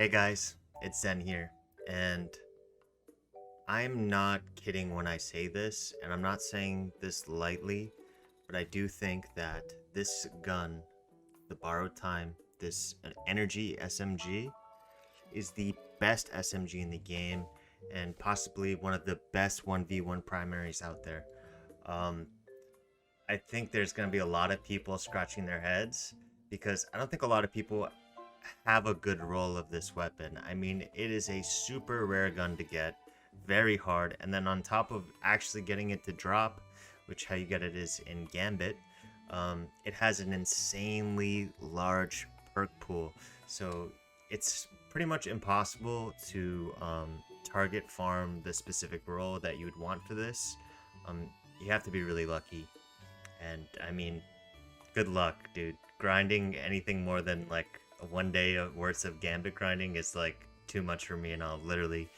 Hey guys, it's Zen here, and I'm not kidding when I say this, and I'm not saying this lightly, but I do think that this gun, the Borrowed Time, this energy SMG, is the best SMG in the game, and possibly one of the best 1v1 primaries out there. Um, I think there's going to be a lot of people scratching their heads because I don't think a lot of people have a good roll of this weapon. I mean, it is a super rare gun to get, very hard, and then on top of actually getting it to drop, which how you get it is in Gambit, it has an insanely large perk pool. So it's pretty much impossible to target farm the specific role that you would want for this. You have to be really lucky. And I mean, good luck, dude. Grinding anything more than like one day of worth of Gambit grinding is like too much for me, and I'll literally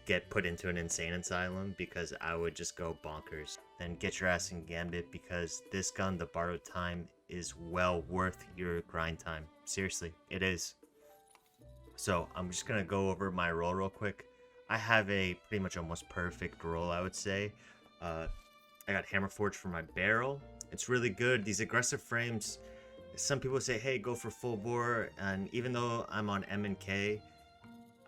get put into an insane asylum because I would just go bonkers. Then get your ass in Gambit because this gun, the Borrowed Time, is well worth your grind time. Seriously, it is. So I'm just gonna go over my roll real quick. I have a pretty much almost perfect roll, I would say. I got Hammer Forge for my barrel. It's really good. These aggressive frames, some people say, hey, go for full bore. And even though I'm on M and K,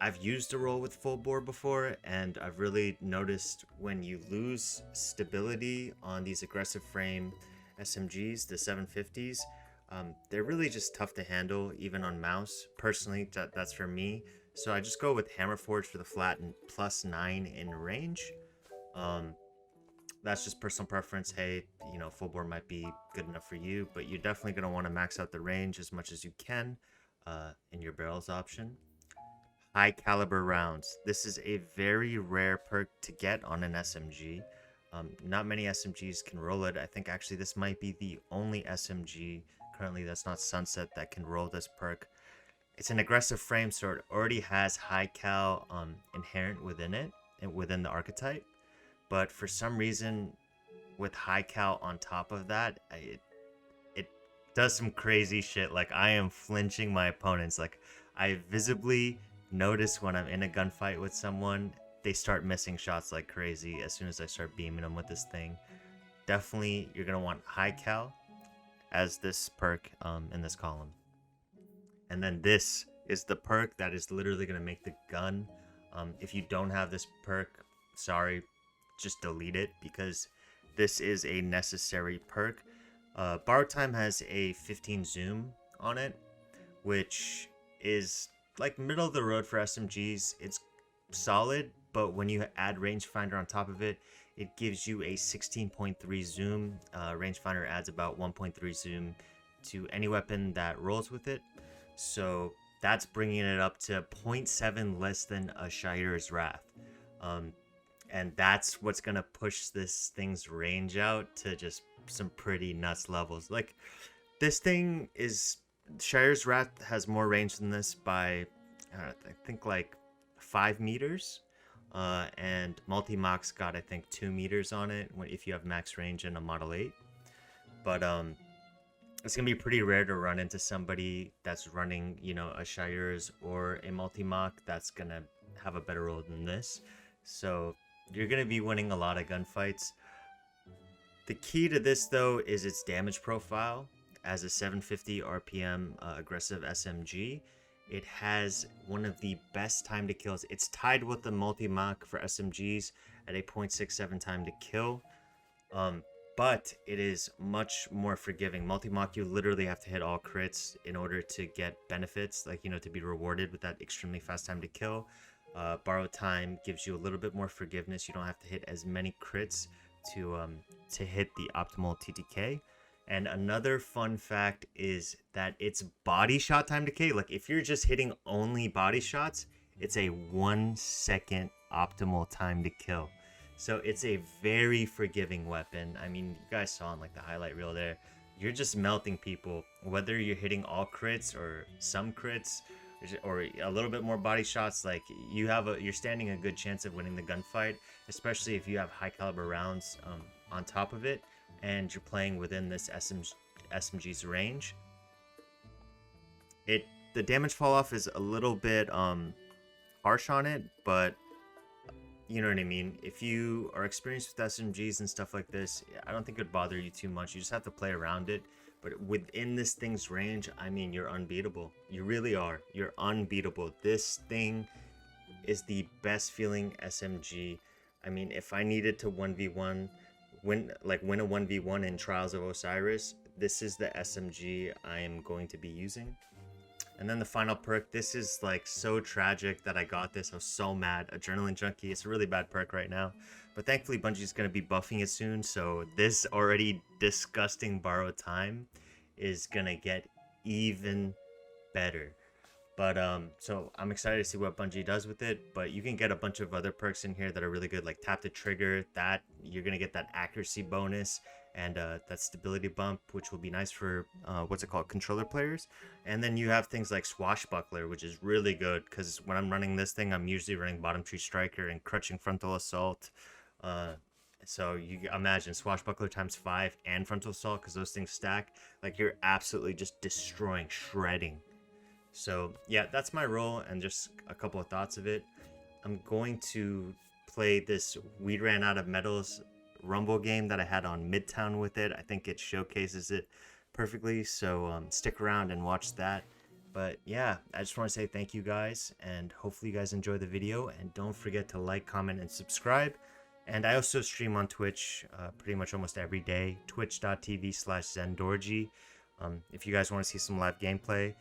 I've used a roll with full bore before, and I've really noticed when you lose stability on these aggressive frame SMGs, the 750s, they're really just tough to handle, even on mouse. Personally, that's for me. So I just go with Hammer Forge for the flat and +9 in range. That's just personal preference. Hey, you know, full bore might be good enough for you, but you're definitely going to want to max out the range as much as you can in your barrels option. High caliber rounds. This is a very rare perk to get on an SMG. Not many SMGs can roll it. I think actually this might be the only SMG currently that's not Sunset that can roll this perk. It's an aggressive frame, so it already has high cal inherent within it and within the archetype. But for some reason, with high cal on top of that, it does some crazy shit. Like, I am flinching my opponents. Like, I visibly notice when I'm in a gunfight with someone, they start missing shots like crazy as soon as I start beaming them with this thing. Definitely, you're going to want high cal as this perk in this column. And then this is the perk that is literally going to make the gun. If you don't have this perk, sorry, just delete it because this is a necessary perk. Borrowed Time has a 15 zoom on it, which is like middle of the road for SMGs. It's solid, but when you add rangefinder on top of it, it gives you a 16.3 zoom. Rangefinder adds about 1.3 zoom to any weapon that rolls with it. So that's bringing it up to 0.7 less than a Shaire's Wrath. And that's what's going to push this thing's range out to just some pretty nuts levels. Like, this thing is... Shire's Wrath has more range than this by, I think, like 5 meters. And Multi-Mox got, I think, 2 meters on it if you have max range in a Model 8. But it's going to be pretty rare to run into somebody that's running, you know, a Shire's or a Multi-Mox that's going to have a better roll than this. So you're going to be winning a lot of gunfights. The key to this, though, is its damage profile. As a 750 RPM aggressive SMG, it has one of the best time to kills. It's tied with the Multi-Mox for SMGs at a 0.67 time to kill. But it is much more forgiving. Multi-Mox, you literally have to hit all crits in order to get benefits, like, you know, to be rewarded with that extremely fast time to kill. Borrowed Time gives you a little bit more forgiveness. You don't have to hit as many crits to hit the optimal TTK. And another fun fact is that it's body shot time decay. Like, if you're just hitting only body shots, it's a 1 second optimal time to kill. So it's a very forgiving weapon. I mean, you guys saw in like the highlight reel there, you're just melting people, whether you're hitting all crits or some crits or a little bit more body shots. Like, you're standing a good chance of winning the gunfight, especially if you have high caliber rounds on top of it and you're playing within this SMG's range. It the damage fall off is a little bit harsh on it, but you know what I mean. If you are experienced with SMGs and stuff like this, I don't think it'd bother you too much. You just have to play around it. But within this thing's range, I mean, you're unbeatable. You really are. You're unbeatable. This thing is the best feeling SMG. I mean, if I needed to 1v1, win a 1v1 in Trials of Osiris, this is the SMG I am going to be using. And then the final perk, this is like so tragic that I got this. I was so mad. Adrenaline Junkie, it's a really bad perk right now. But thankfully Bungie's going to be buffing it soon. So this already disgusting Borrowed Time is going to get even better. But so I'm excited to see what Bungie does with it. But you can get a bunch of other perks in here that are really good, like tap the trigger. That you're going to get that accuracy bonus and that stability bump, which will be nice for controller players. And then you have things like Swashbuckler, which is really good because when I'm running this thing, I'm usually running Bottom Tree Striker and Crutching Frontal Assault. So you imagine Swashbuckler times 5 and Frontal Assault, because those things stack. Like, you're absolutely just destroying, shredding. So yeah, that's my role and just a couple of thoughts of it. I'm going to play this We Ran Out of Medals Rumble game that I had on Midtown with it. I think it showcases it perfectly, so stick around and watch that. But yeah, I just want to say thank you guys, and hopefully you guys enjoy the video, and don't forget to like, comment, and subscribe. And I also stream on Twitch pretty much almost every day, twitch.tv/Zendorji. If you guys want to see some live gameplay,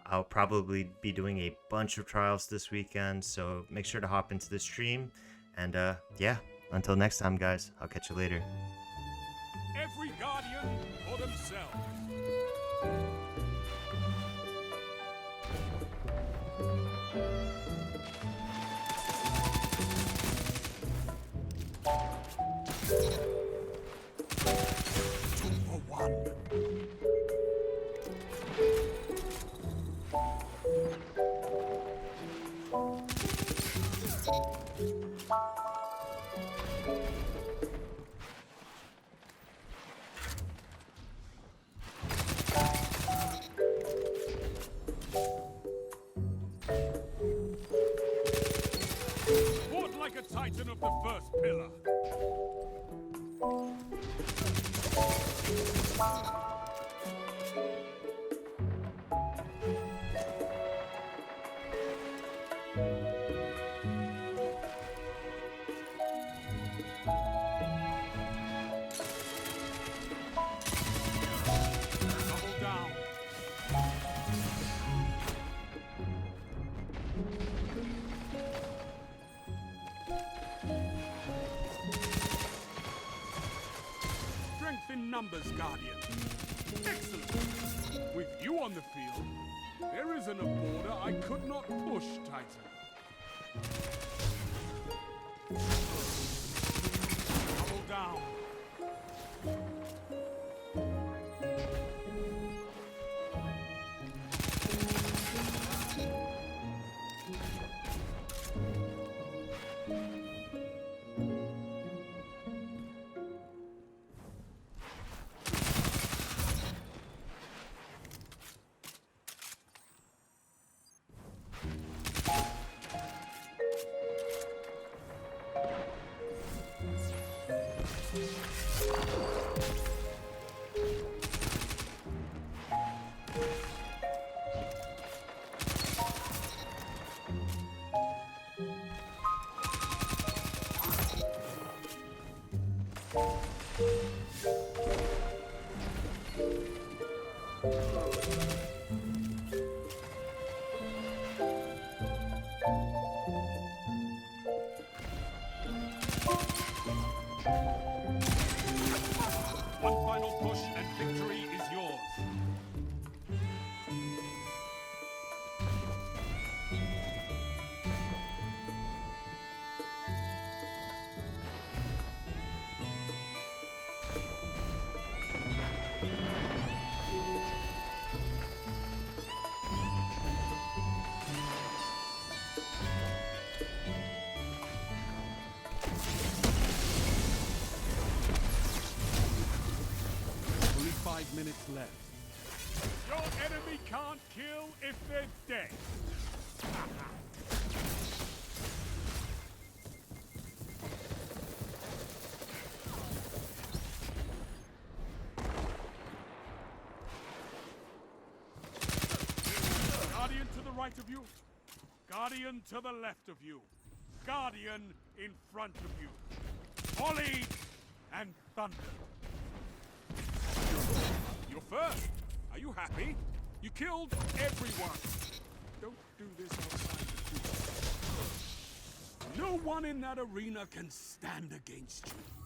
I'll probably be doing a bunch of trials this weekend, so make sure to hop into the stream. And yeah, until next time, guys, I'll catch you later. Every guardian for themselves. Two for one. Fought like a titan of the first pillar. Double down. Strength in numbers, Guardian. Excellent. With you on the field, there isn't a border I could not push, Titan. Double down. One final push and victory is yours. Only 5 minutes left. Your enemy can't kill if they're dead. Guardian to the right of you. Guardian to the left of you. Guardian in front of you. Volley and thunder. You're first. Are you happy? You killed everyone. Don't do this outside the field. No one in that arena can stand against you.